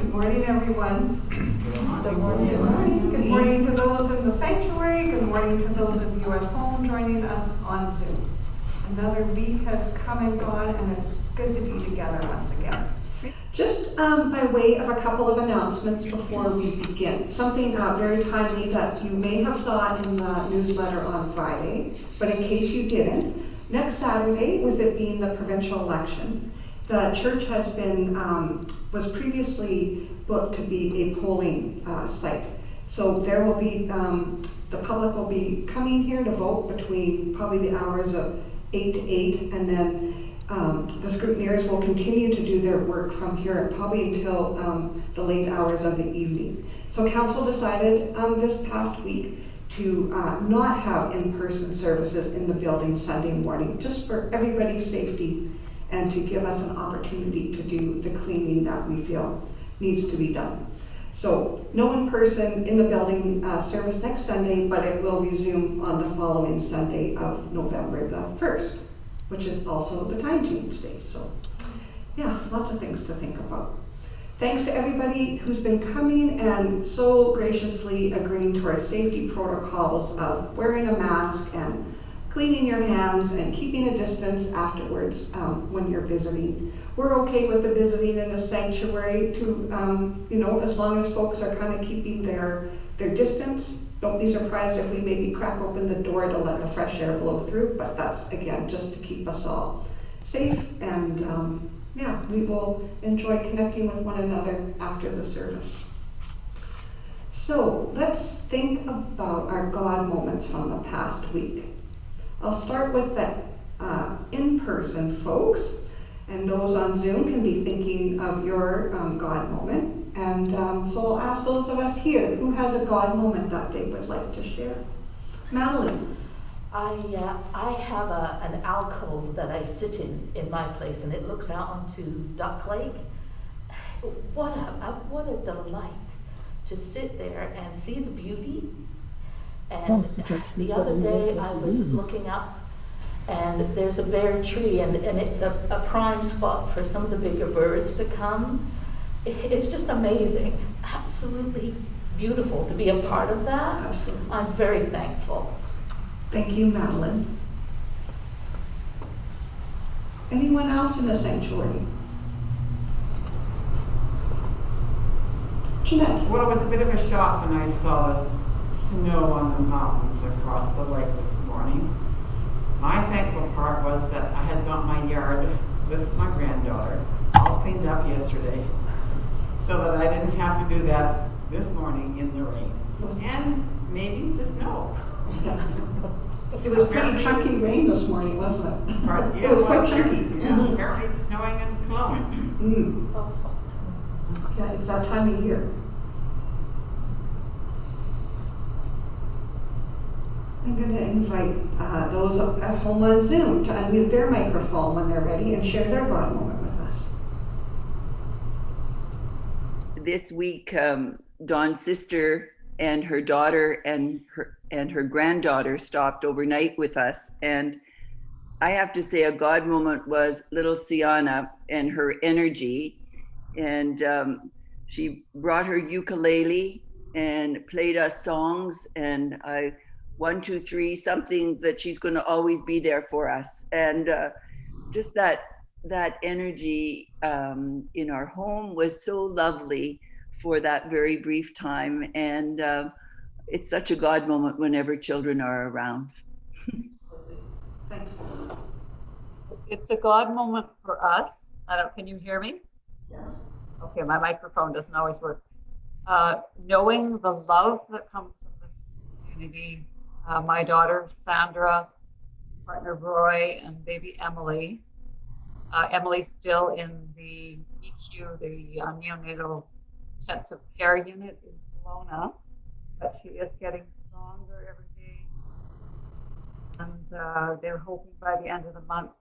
Good morning, everyone. Good morning. Good morning. Good morning to those in the sanctuary. Good morning to those of you at home joining us on Zoom. Another week has come and gone, and it's good to be together once again. Just by way of a couple of announcements before we begin. Something very timely that you may have saw in the newsletter on Friday, but in case you didn't, next Saturday, with it being the provincial election, the church has been, was previously booked to be a polling site. So there will be, the public will be coming here to vote between probably the hours of 8 to 8, and then the scrutineers will continue to do their work from here probably until the late hours of the evening. So council decided this past week to not have in-person services in the building Sunday morning, just for everybody's safety and to give us an opportunity to do the cleaning that we feel needs to be done. So no in-person in the building service next Sunday, but it will resume on the following Sunday of November the 1st, which is also the Time Change Day. So yeah, lots of things to think about. Thanks to everybody who's been coming and so graciously agreeing to our safety protocols of wearing a mask and cleaning your hands and keeping a distance afterwards when you're visiting. We're okay with the visiting in the sanctuary to, you know, as long as folks are kind of keeping their distance. Don't be surprised if we maybe crack open the door to let the fresh air blow through, but that's, again, just to keep us all safe. And yeah, we will enjoy connecting with one another after the service. So let's think about our God moments from the past week. I'll start with the in-person folks, and those on Zoom can be thinking of your God moment. And so I'll ask those of us here, who has a God moment that they would like to share? Madeline. I have an alcove that I sit in my place, and it looks out onto Duck Lake. What a delight to sit there and see the beauty. And the other day I was looking up, and there's a bare tree, and it's a prime spot for some of the bigger birds to come. It's just amazing, absolutely beautiful to be a part of that. Absolutely. I'm very thankful. Thank you, Madeline. Anyone else in the sanctuary? Jeanette. Well, it was a bit of a shock when I saw the snow on the mountains across the lake this morning. My thankful part was that I had got my yard with my granddaughter all cleaned up yesterday so that I didn't have to do that this morning in the rain and maybe the snow. It was pretty chunky rain this morning, wasn't it? Yeah, it was quite chunky. Yeah, apparently it's snowing in Cologne. Yeah, it's that time of year. I'm going to invite those at home on Zoom to unmute their microphone when they're ready and share their God moment with us. This week, Dawn's sister and her daughter and her granddaughter stopped overnight with us, and I have to say a God moment was little Sienna and her energy, and she brought her ukulele and played us songs, and I 1, 2, 3, something that she's going to always be there for us. And just that energy in our home was so lovely for that very brief time. And it's such a God moment whenever children are around. Thanks. It's a God moment for us. Can you hear me? Yes. Okay, my microphone doesn't always work. Knowing the love that comes from this community. My daughter, Sandra, partner Roy, and baby Emily. Emily's still in the EQ, the neonatal intensive care unit in Kelowna, but she is getting stronger every day. And they're hoping by the end of the month.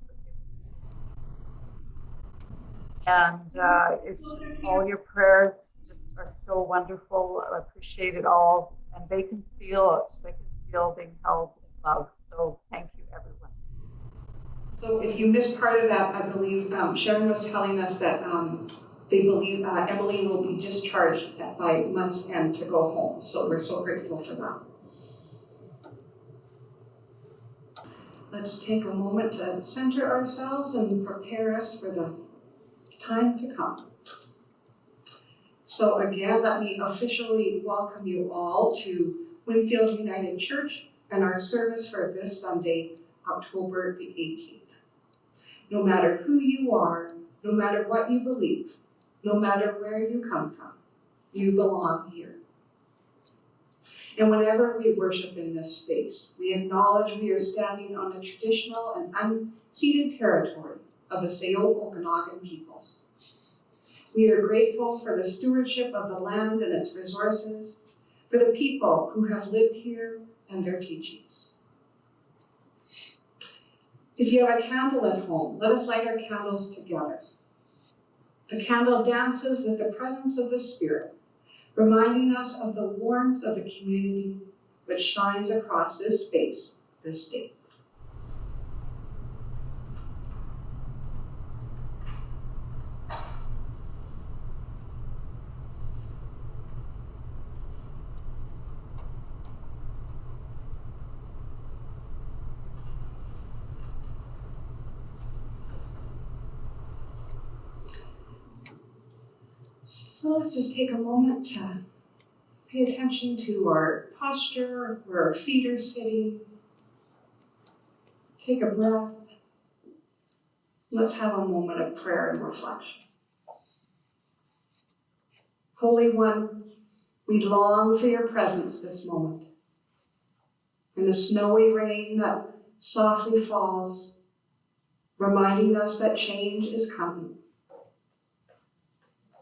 And it's just all your prayers just are so wonderful. I appreciate it all. And they can feel it. They can feel being held in love. So thank you, everyone. So if you missed part of that, I believe Sharon was telling us that They believe Emily will be discharged by month's end to go home. So we're so grateful for that. Let's take a moment to center ourselves and prepare us for the time to come. So again, let me officially welcome you all to Winfield United Church and our service for this Sunday, October the 18th. No matter who you are, no matter what you believe, no matter where you come from, you belong here. And whenever we worship in this space, we acknowledge we are standing on the traditional and unceded territory of the Sayoke Okanagan peoples. We are grateful for the stewardship of the land and its resources, for the people who have lived here and their teachings. If you have a candle at home, let us light our candles together. The candle dances with the presence of the Spirit, reminding us of the warmth of the community which shines across this space this day. So let's just take a moment to pay attention to our posture, where our feet are sitting. Take a breath. Let's have a moment of prayer and reflection. Holy One, we long for your presence this moment. In the snowy rain that softly falls, reminding us that change is coming.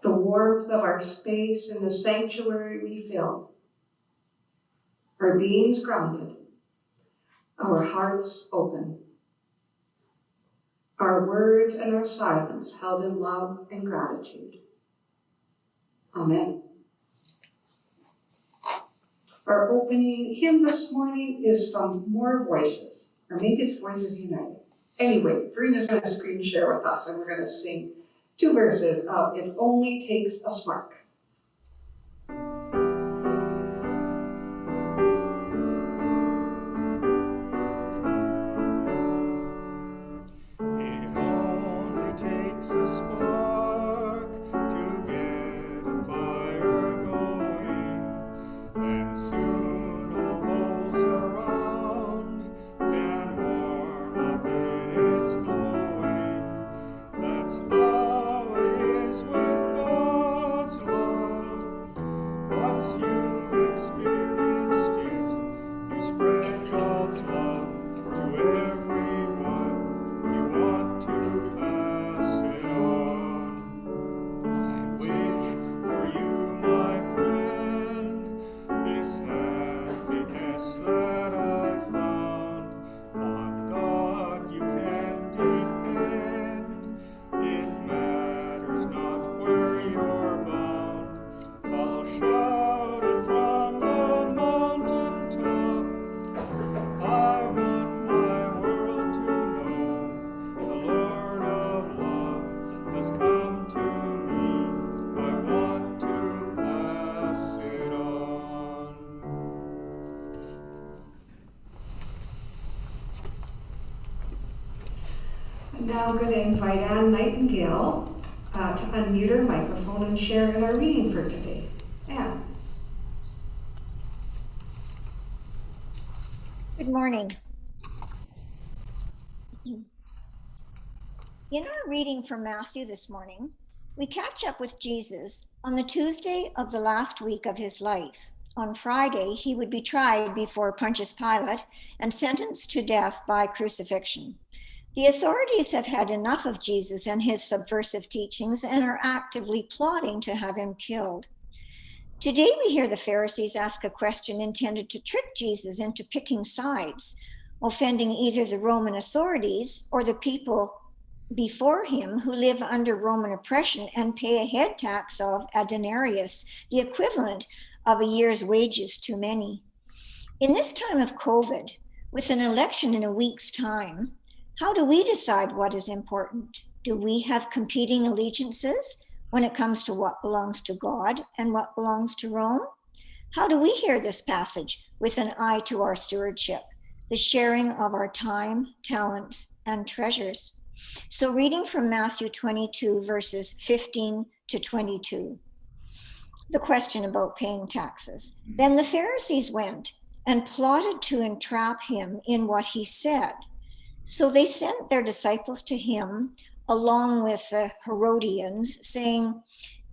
The warmth of our space and the sanctuary we fill, our beings grounded, our hearts open, our words and our silence held in love and gratitude. Amen. Our opening hymn this morning is from More Voices, or maybe it's Voices United. Anyway, Karina's going to screen share with us, and we're going to sing 2 verses of It Only Takes a Spark. It only takes a spark to get a fire going, and soon all those around can warm up in its glowing. That's how it is with God's love. Once you've experienced it, you spread God's love to everyone. You want to pass it on. I wish for you, my friend, this happiness that I found. On God you can depend. It matters not where you're bound. I'll shout it from the mountain top. I want my world to know the Lord of love has come to me. I want to pass it on. I'm now going to invite Ann Nightingale to unmute her microphone and share in our reading for today. Ann. Good morning. In our reading from Matthew this morning, we catch up with Jesus on the Tuesday of the last week of his life. On Friday, he would be tried before Pontius Pilate and sentenced to death by crucifixion. The authorities have had enough of Jesus and his subversive teachings and are actively plotting to have him killed. Today, we hear the Pharisees ask a question intended to trick Jesus into picking sides, offending either the Roman authorities or the people before him who live under Roman oppression and pay a head tax of a denarius, the equivalent of a year's wages to many. In this time of COVID, with an election in a week's time, how do we decide what is important? Do we have competing allegiances, when it comes to what belongs to God and what belongs to Rome? How do we hear this passage with an eye to our stewardship, the sharing of our time, talents, and treasures? So reading from Matthew 22, verses 15 to 22, the question about paying taxes. Then the Pharisees went and plotted to entrap him in what he said. So they sent their disciples to him along with the Herodians, saying,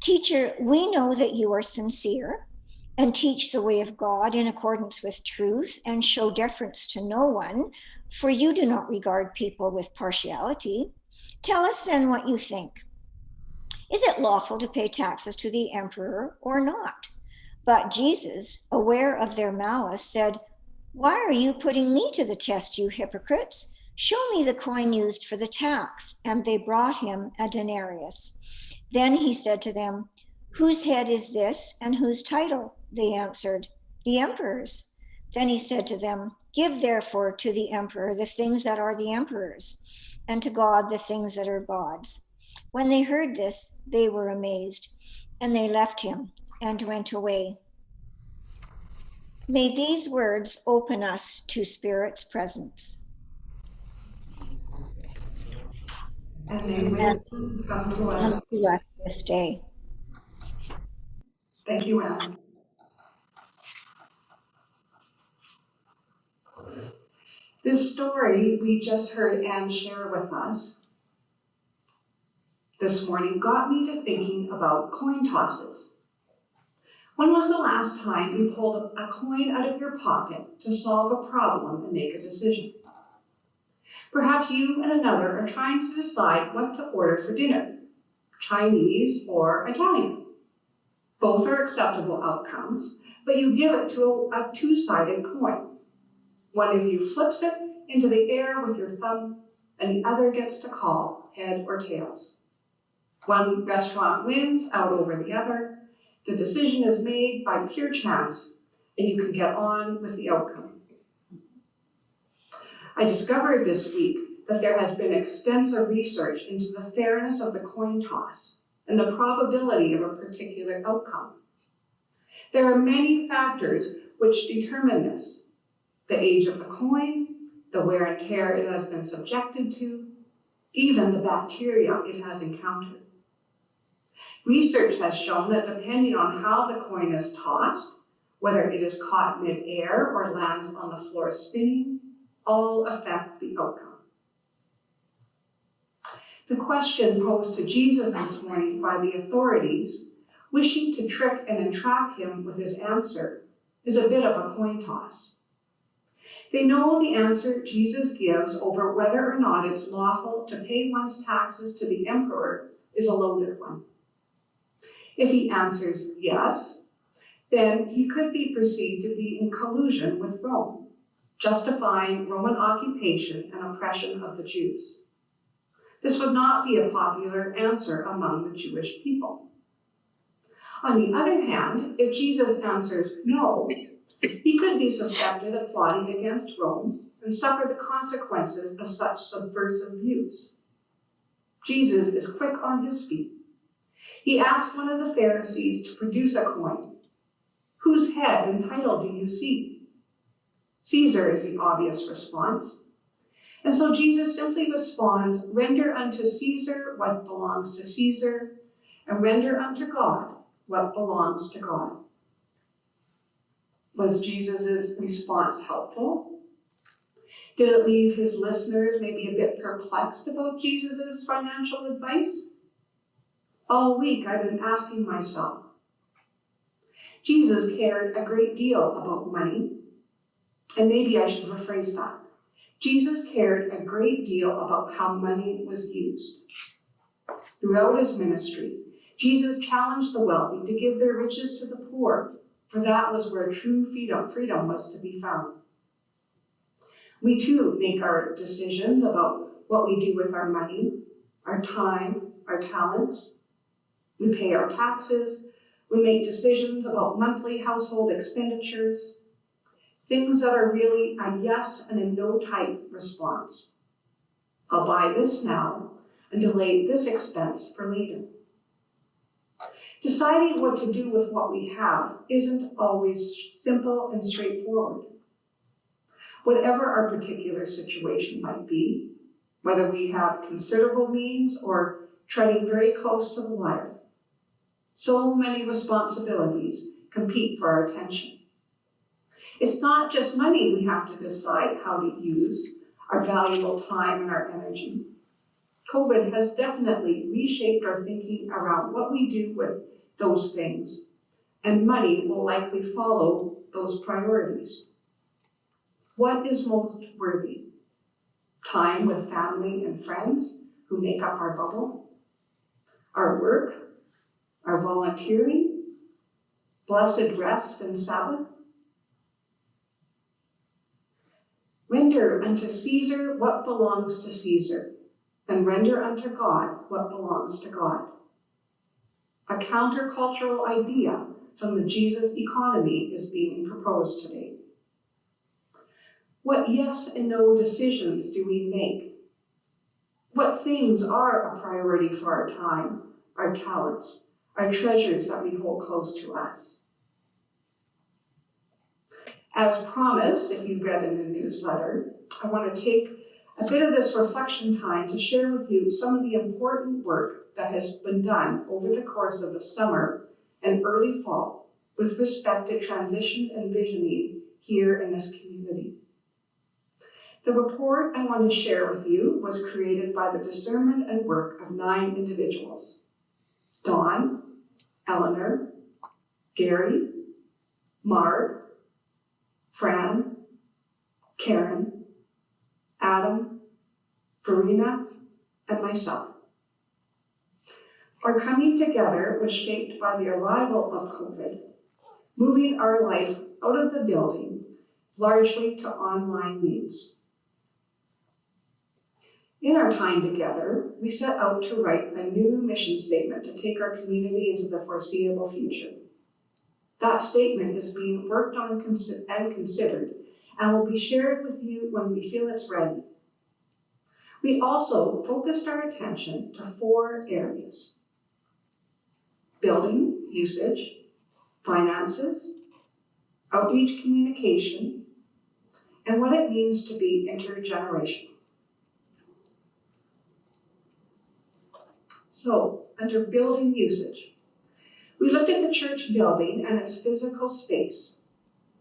"Teacher, we know that you are sincere and teach the way of God in accordance with truth and show deference to no one, for you do not regard people with partiality. Tell us then what you think. Is it lawful to pay taxes to the emperor or not?" But Jesus, aware of their malice, said, "Why are you putting me to the test, you hypocrites? Show me the coin used for the tax." And they brought him a denarius. Then he said to them, "Whose head is this and whose title?" They answered, "The emperor's." Then he said to them, "Give therefore to the emperor the things that are the emperor's, and to God the things that are God's." When they heard this, they were amazed, and they left him and went away. May these words open us to Spirit's presence. And may wisdom come to Come us. to us this day. Thank you, Anne. This story we just heard Anne share with us this morning got me to thinking about coin tosses. When was the last time you pulled a coin out of your pocket to solve a problem and make a decision? Perhaps you and another are trying to decide what to order for dinner, Chinese or Italian. Both are acceptable outcomes, but you give it to a two-sided coin. One of you flips it into the air with your thumb, and the other gets to call head or tails. One restaurant wins out over the other. The decision is made by pure chance, and you can get on with the outcome. I discovered this week that there has been extensive research into the fairness of the coin toss and the probability of a particular outcome. There are many factors which determine this: the age of the coin, the wear and tear it has been subjected to, even the bacteria it has encountered. Research has shown that depending on how the coin is tossed, whether it is caught mid-air or lands on the floor spinning, all affect the outcome. The question posed to Jesus this morning by the authorities, wishing to trick and entrap him with his answer, is a bit of a coin toss. They know the answer Jesus gives over whether or not it's lawful to pay one's taxes to the emperor is a loaded one. If he answers yes, then he could be perceived to be in collusion with Rome, justifying Roman occupation and oppression of the Jews. This would not be a popular answer among the Jewish people. On the other hand, if Jesus answers no, he could be suspected of plotting against Rome and suffer the consequences of such subversive views. Jesus is quick on his feet. He asked one of the Pharisees to produce a coin. "Whose head and title do you see?" "Caesar" is the obvious response. And so Jesus simply responds, "Render unto Caesar what belongs to Caesar, and render unto God what belongs to God." Was Jesus' response helpful? Did it leave his listeners maybe a bit perplexed about Jesus' financial advice? All week I've been asking myself, Jesus cared a great deal about money, and maybe I should rephrase that. Jesus cared a great deal about how money was used. Throughout his ministry, Jesus challenged the wealthy to give their riches to the poor, for that was where true freedom was to be found. We too make our decisions about what we do with our money, our time, our talents. We pay our taxes. We make decisions about monthly household expenditures, things that are really a yes and a no type response. I'll buy this now and delay this expense for later. Deciding what to do with what we have isn't always simple and straightforward. Whatever our particular situation might be, whether we have considerable means or treading very close to the wire, so many responsibilities compete for our attention. It's not just money we have to decide how to use, our valuable time and our energy. COVID has definitely reshaped our thinking around what we do with those things, and money will likely follow those priorities. What is most worthy? Time with family and friends who make up our bubble? Our work? Our volunteering? Blessed rest and Sabbath? Render unto Caesar what belongs to Caesar, and render unto God what belongs to God. A countercultural idea from the Jesus economy is being proposed today. What yes and no decisions do we make? What things are a priority for our time, our talents, our treasures that we hold close to us? As promised, if you read in the newsletter, I want to take a bit of this reflection time to share with you some of the important work that has been done over the course of the summer and early fall with respect to transition and visioning here in this community. The report I want to share with you was created by the discernment and work of 9 individuals: Dawn, Eleanor, Gary, Marg, Fran, Karen, Adam, Verena, and myself. Our coming together was shaped by the arrival of COVID, moving our life out of the building largely to online means. In our time together, we set out to write a new mission statement to take our community into the foreseeable future. That statement is being worked on and considered and will be shared with you when we feel it's ready. We also focused our attention to 4 areas: building usage, finances, outreach communication, and what it means to be intergenerational. So, under building usage, we looked at the church building and its physical space.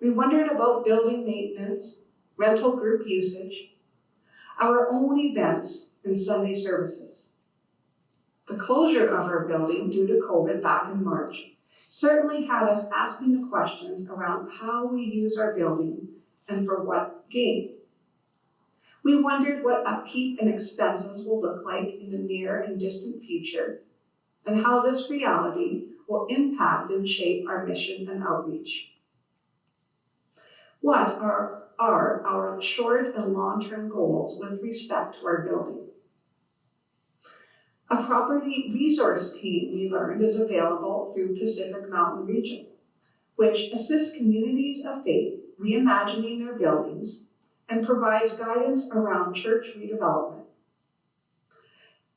We wondered about building maintenance, rental group usage, our own events and Sunday services. The closure of our building due to COVID back in March certainly had us asking the questions around how we use our building and for what gain. We wondered what upkeep and expenses will look like in the near and distant future, and how this reality will impact and shape our mission and outreach. What are our short and long-term goals with respect to our building? A property resource team, we learned, is available through Pacific Mountain Region, which assists communities of faith reimagining their buildings and provides guidance around church redevelopment.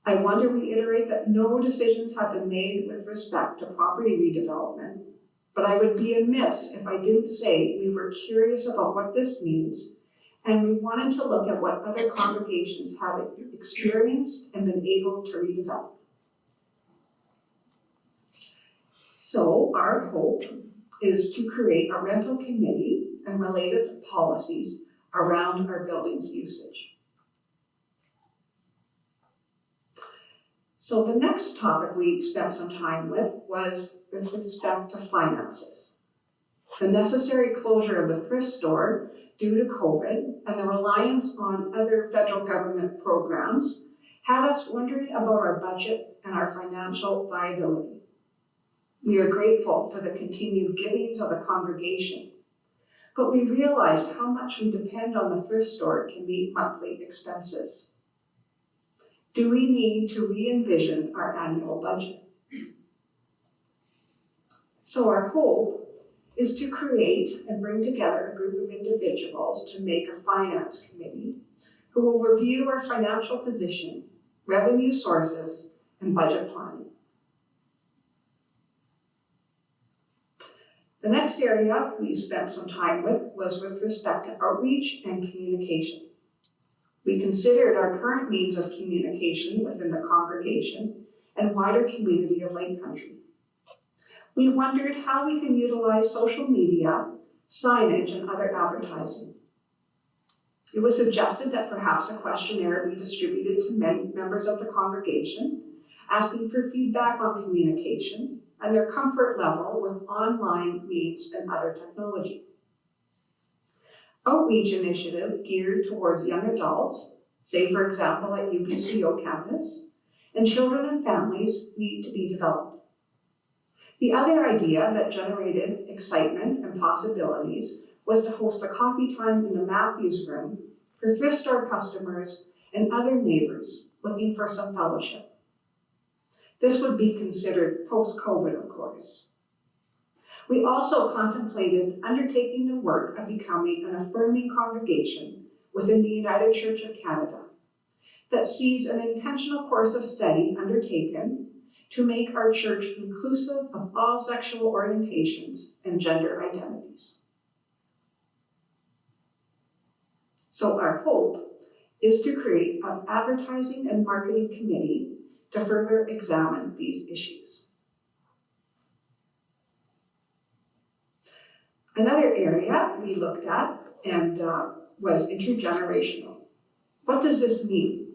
I want to reiterate that no decisions have been made with respect to property redevelopment, but I would be amiss if I didn't say we were curious about what this means, and we wanted to look at what other congregations have experienced and been able to redevelop. So our hope is to create a rental committee and related policies around our building's usage. So the next topic we spent some time with was with respect to finances. The necessary closure of the thrift store due to COVID and the reliance on other federal government programs had us wondering about our budget and our financial viability. We are grateful for the continued givings of the congregation, but we realized how much we depend on the thrift store to meet monthly expenses. Do we need to re-envision our annual budget? So our hope is to create and bring together a group of individuals to make a finance committee who will review our financial position, revenue sources, and budget planning. The next area we spent some time with was with respect to outreach and communication. We considered our current means of communication within the congregation and wider community of Lake Country. We wondered how we can utilize social media, signage, and other advertising. It was suggested that perhaps a questionnaire be distributed to many members of the congregation, asking for feedback on communication and their comfort level with online means and other technology. Outreach initiative geared towards young adults, say for example at UBCO campus, and children and families need to be developed. The other idea that generated excitement and possibilities was to host a coffee time in the Matthews Room for thrift store customers and other neighbors looking for some fellowship. This would be considered post-COVID, of course. We also contemplated undertaking the work of becoming an affirming congregation within the United Church of Canada that sees an intentional course of study undertaken to make our church inclusive of all sexual orientations and gender identities. So our hope is to create an advertising and marketing committee to further examine these issues. Another area we looked at and was intergenerational. What does this mean?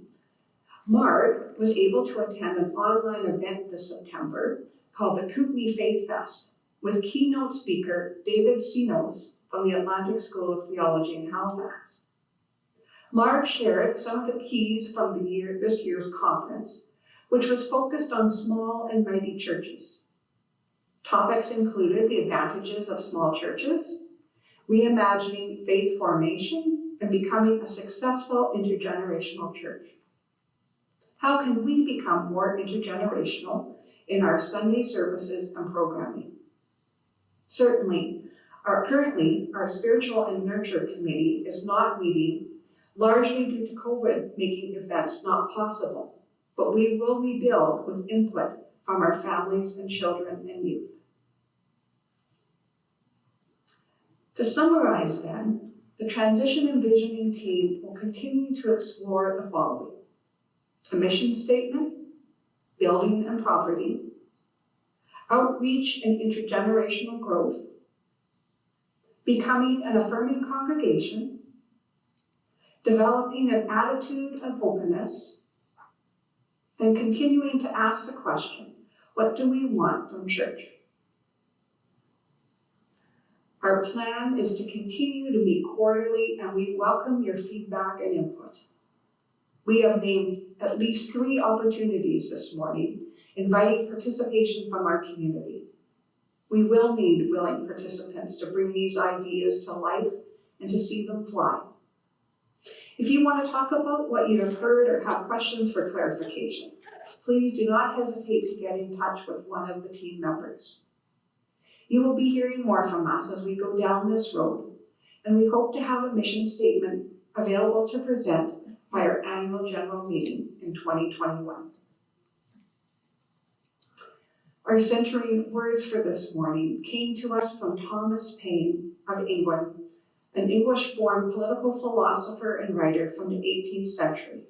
Mark was able to attend an online event this September called the Kootenai Faith Fest with keynote speaker David Sinos from the Atlantic School of Theology in Halifax. Mark shared some of the keys from this year's conference, which was focused on small and mighty churches. Topics included the advantages of small churches, reimagining faith formation, and becoming a successful intergenerational church. How can we become more intergenerational in our Sunday services and programming? Certainly, currently, our Spiritual and Nurture Committee is not meeting, largely due to COVID making events not possible, but we will rebuild with input from our families and children and youth. To summarize then, the Transition and Visioning team will continue to explore the following: a mission statement, building and property, outreach and intergenerational growth, becoming an affirming congregation, developing an attitude of openness, and continuing to ask the question, what do we want from church? Our plan is to continue to meet quarterly, and we welcome your feedback and input. We have named at least 3 opportunities this morning, inviting participation from our community. We will need willing participants to bring these ideas to life and to see them fly. If you want to talk about what you have heard or have questions for clarification, please do not hesitate to get in touch with one of the team members. You will be hearing more from us as we go down this road, and we hope to have a mission statement available to present by our annual general meeting in 2021. Our centering words for this morning came to us from Thomas Paine of England, an English-born political philosopher and writer from the 18th century.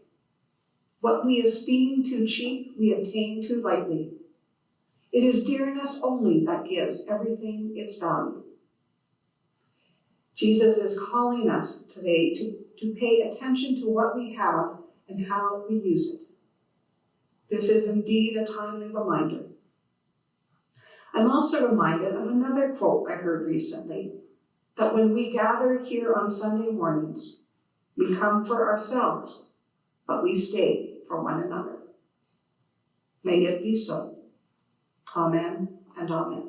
What we esteem too cheap, we obtain too lightly. It is dearness only that gives everything its value. Jesus is calling us today to pay attention to what we have and how we use it. This is indeed a timely reminder. I'm also reminded of another quote I heard recently, that when we gather here on Sunday mornings, we come for ourselves, but we stay for one another. May it be so. Amen and amen.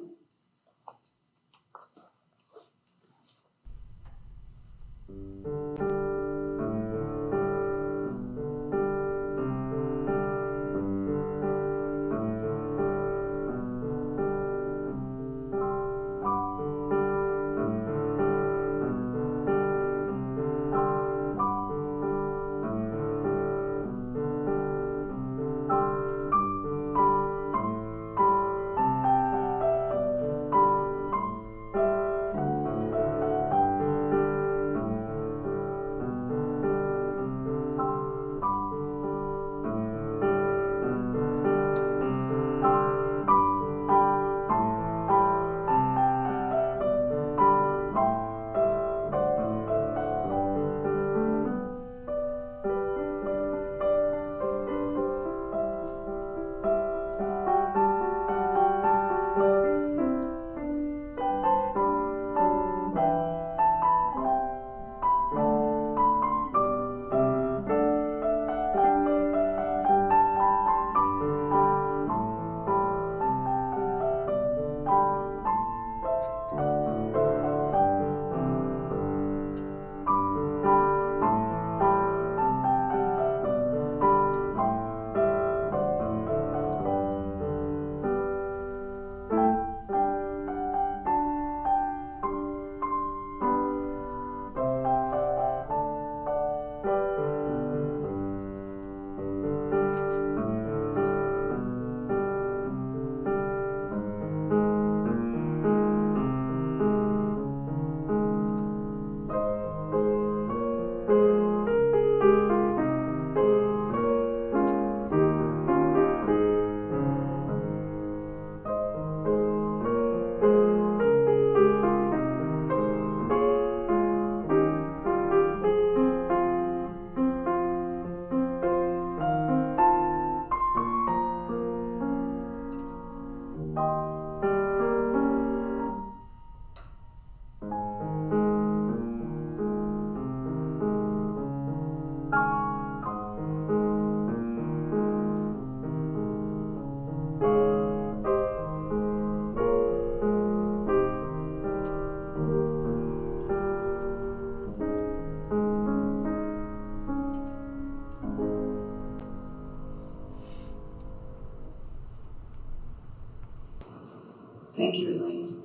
Thank you, Elaine.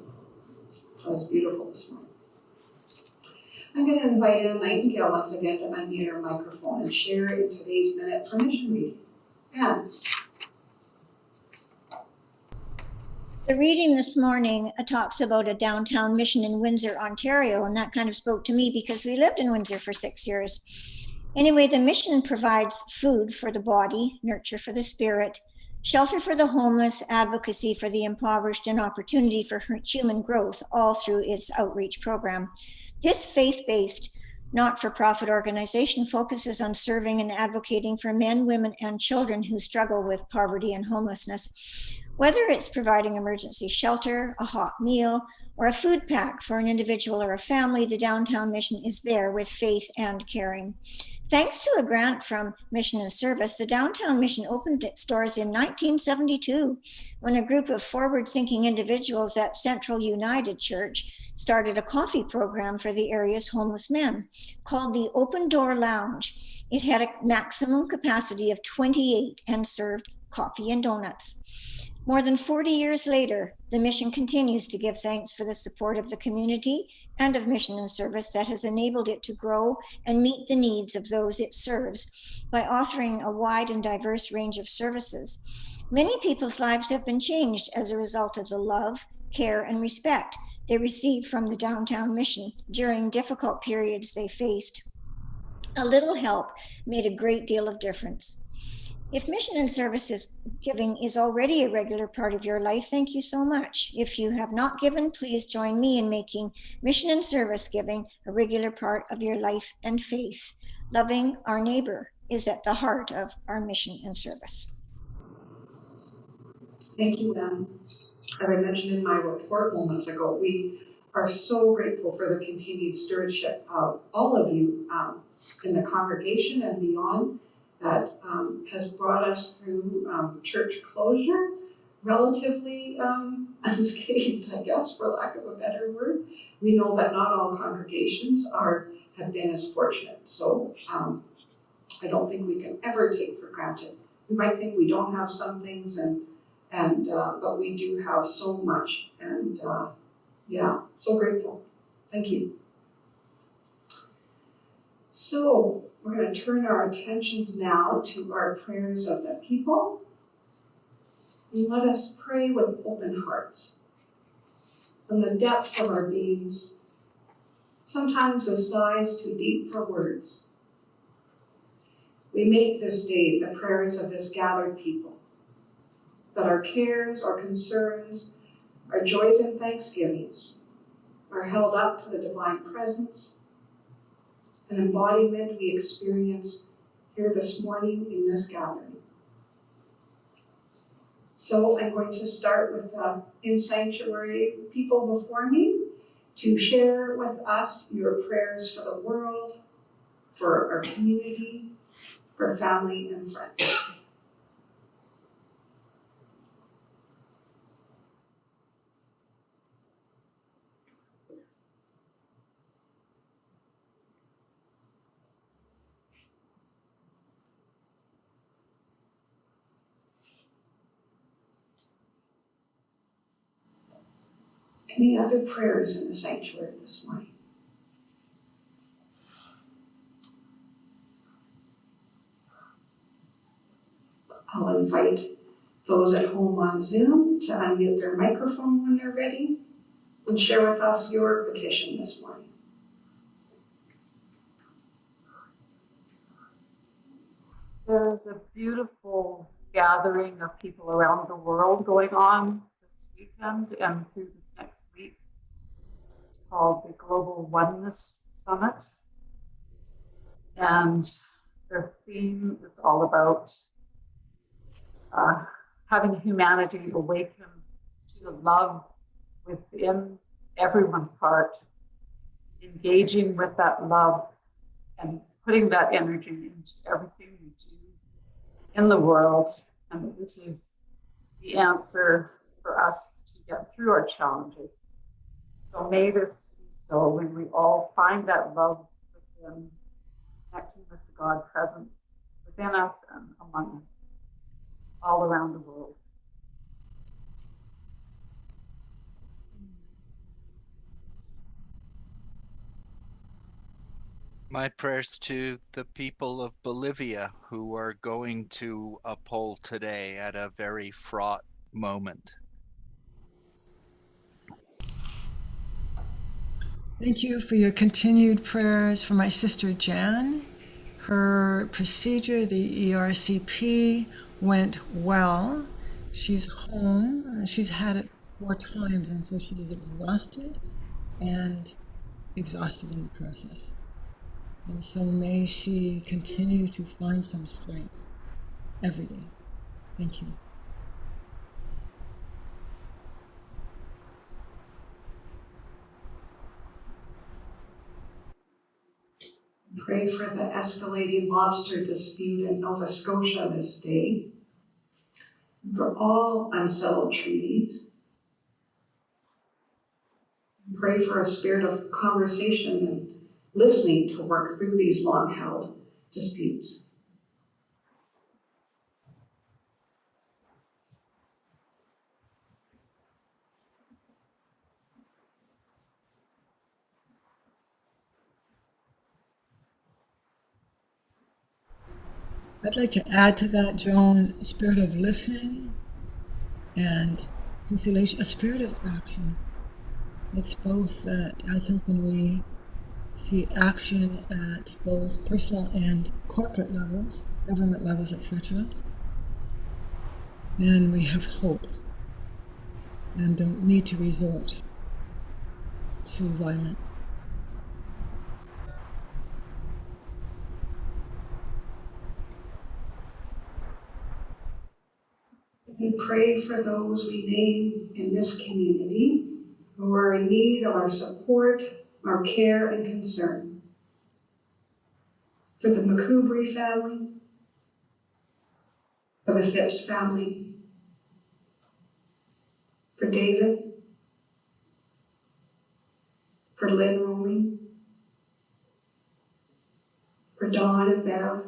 That was beautiful this morning. I'm going to invite Ann Nightingale once again to unmute her microphone and share in today's minute for mission reading. Ann. The reading this morning talks about a downtown mission in Windsor, Ontario, and that kind of spoke to me because we lived in Windsor for 6 years. Anyway, the mission provides food for the body, nurture for the spirit, shelter for the homeless, advocacy for the impoverished, and opportunity for human growth, all through its outreach program. This faith-based, not-for-profit organization focuses on serving and advocating for men, women, and children who struggle with poverty and homelessness. Whether it's providing emergency shelter, a hot meal, or a food pack for an individual or a family, the downtown mission is there with faith and caring. Thanks to a grant from Mission and Service, the downtown mission opened its doors in 1972 when a group of forward-thinking individuals at Central United Church started a coffee program for the area's homeless men called the Open Door Lounge. It had a maximum capacity of 28 and served coffee and donuts. More than 40 years later, the mission continues to give thanks for the support of the community and of Mission and Service that has enabled it to grow and meet the needs of those it serves by offering a wide and diverse range of services. Many people's lives have been changed as a result of the love, care, and respect they received from the downtown mission during difficult periods they faced. A little help made a great deal of difference. If Mission and Services giving is already a regular part of your life, thank you so much. If you have not given, please join me in making Mission and Service giving a regular part of your life and faith. Loving our neighbor is at the heart of our mission and service. Thank you, Ann. As I mentioned in my report moments ago, we are so grateful for the continued stewardship of all of you in the congregation and beyond that has brought us through church closure relatively unscathed, I guess, for lack of a better word. We know that not all congregations have been as fortunate, so I don't think we can ever take for granted. We might think we don't have some things, but we do have so much, and yeah, so grateful. Thank you. So we're going to turn our attentions now to our prayers of the people. And let us pray with open hearts from the depths of our beings, sometimes with sighs too deep for words. We make this day the prayers of this gathered people, that our cares, our concerns, our joys and thanksgivings are held up to the divine presence, an embodiment we experience here this morning in this gathering. So I'm going to start with the in-sanctuary people before me to share with us your prayers for the world, for our community, for family and friends. Any other prayers in the sanctuary this morning? I'll invite those at home on Zoom to unmute their microphone when they're ready and share with us your petition this morning. There's a beautiful gathering of people around the world going on this weekend and through this next week. It's called the Global Oneness Summit. And their theme is all about having humanity awaken to the love within everyone's heart, engaging with that love and putting that energy into everything we do in the world. And this is the answer for us to get through our challenges. So may this be so when we all find that love within, connecting with the God presence within us and among us, all around the world. My prayers to the people of Bolivia who are going to a poll today at a very fraught moment. Thank you for your continued prayers for my sister Jan. Her procedure, the ERCP, went well. She's home. She's had it 4 times, and so she is exhausted and exhausted in the process. And so may she continue to find some strength every day. Thank you. Pray for the escalating lobster dispute in Nova Scotia this day, for all unsettled treaties. Pray for a spirit of conversation and listening to work through these long-held disputes. I'd like to add to that, Joan, a spirit of listening and conciliation, a spirit of action. It's both that I think when we see action at both personal and corporate levels, government levels, etc., then we have hope and don't need to resort to violence. We pray for those we name in this community who are in need of our support, our care, and concern. For the McCoubry family, for the Phipps family, for David, for Lynn Romy, for Dawn and Bev,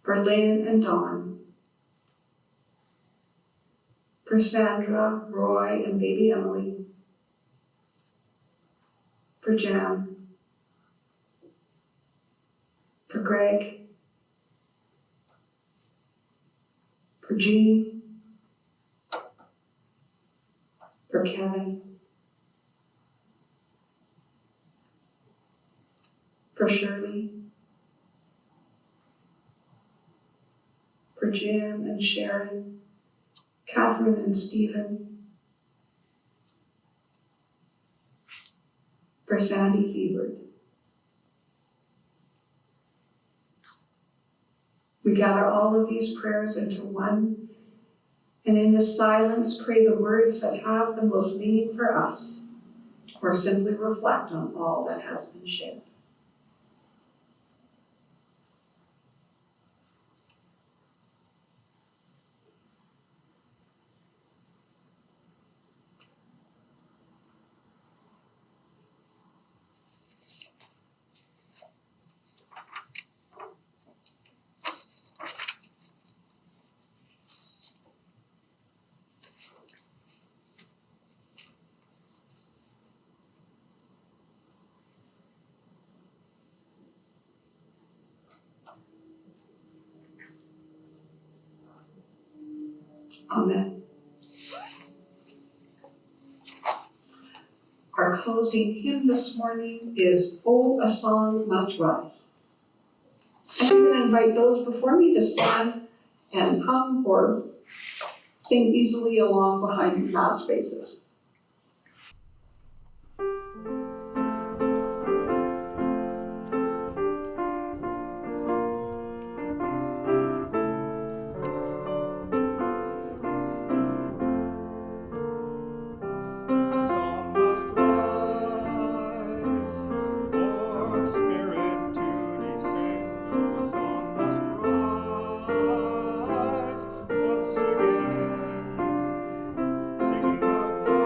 for Lynn and Dawn, for Sandra, Roy, and baby Emily, for Jan, for Greg, for Jean, for Kevin, for Shirley, for Jim and Sharon, Catherine and Stephen, for Sandy Hebert. We gather all of these prayers into one, and in the silence pray the words that have the most meaning for us, or simply reflect on all that has been shared. Amen. Our closing hymn this morning is "Oh, a Song Must Rise." I'm going to invite those before me to stand and hum or sing easily along behind mask faces. The song must rise for the Spirit to descend. Oh, a song must rise once again, singing out the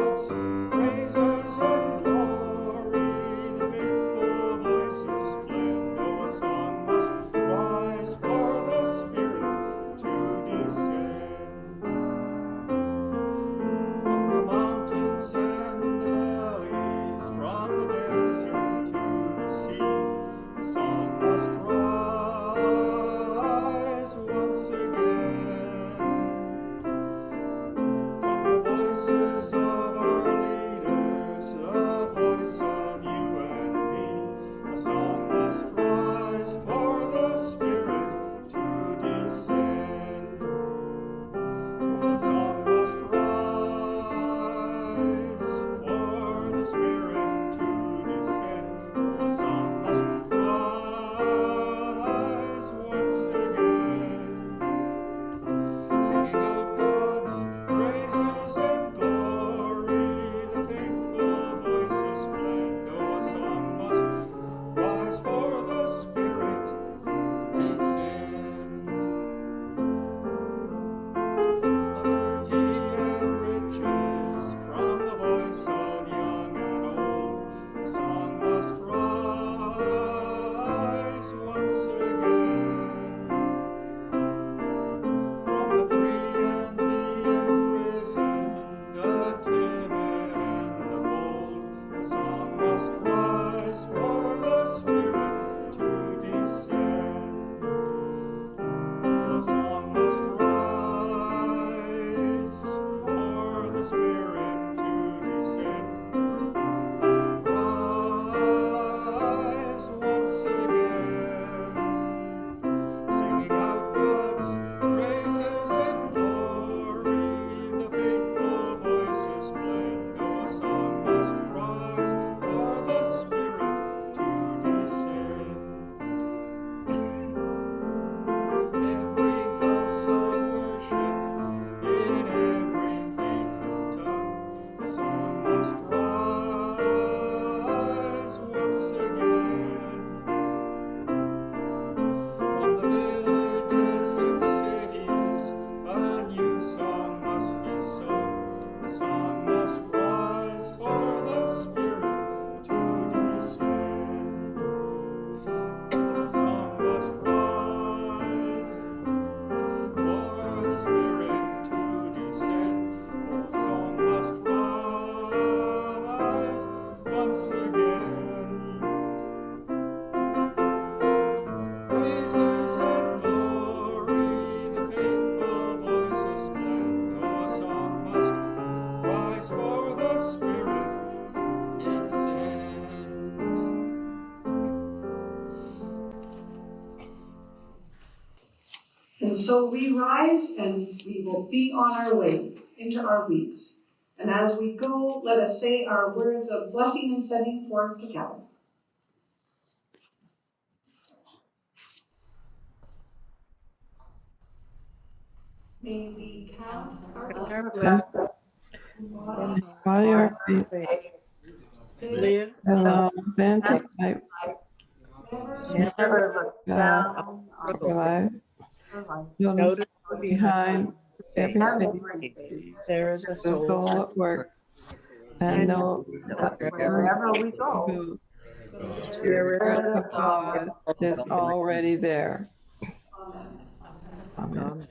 for the Spirit descend. And so we rise and we will be on our way into our weeks. And as we go, let us say our words of blessing and sending forth together. May we count our blessings. While your faith Live allows then to type never look God down of on your life. Notice behind every face there is a the soul soul at work, and know that wherever we go. go, The Spirit Spirit of of God God is already there. Amen. Amen.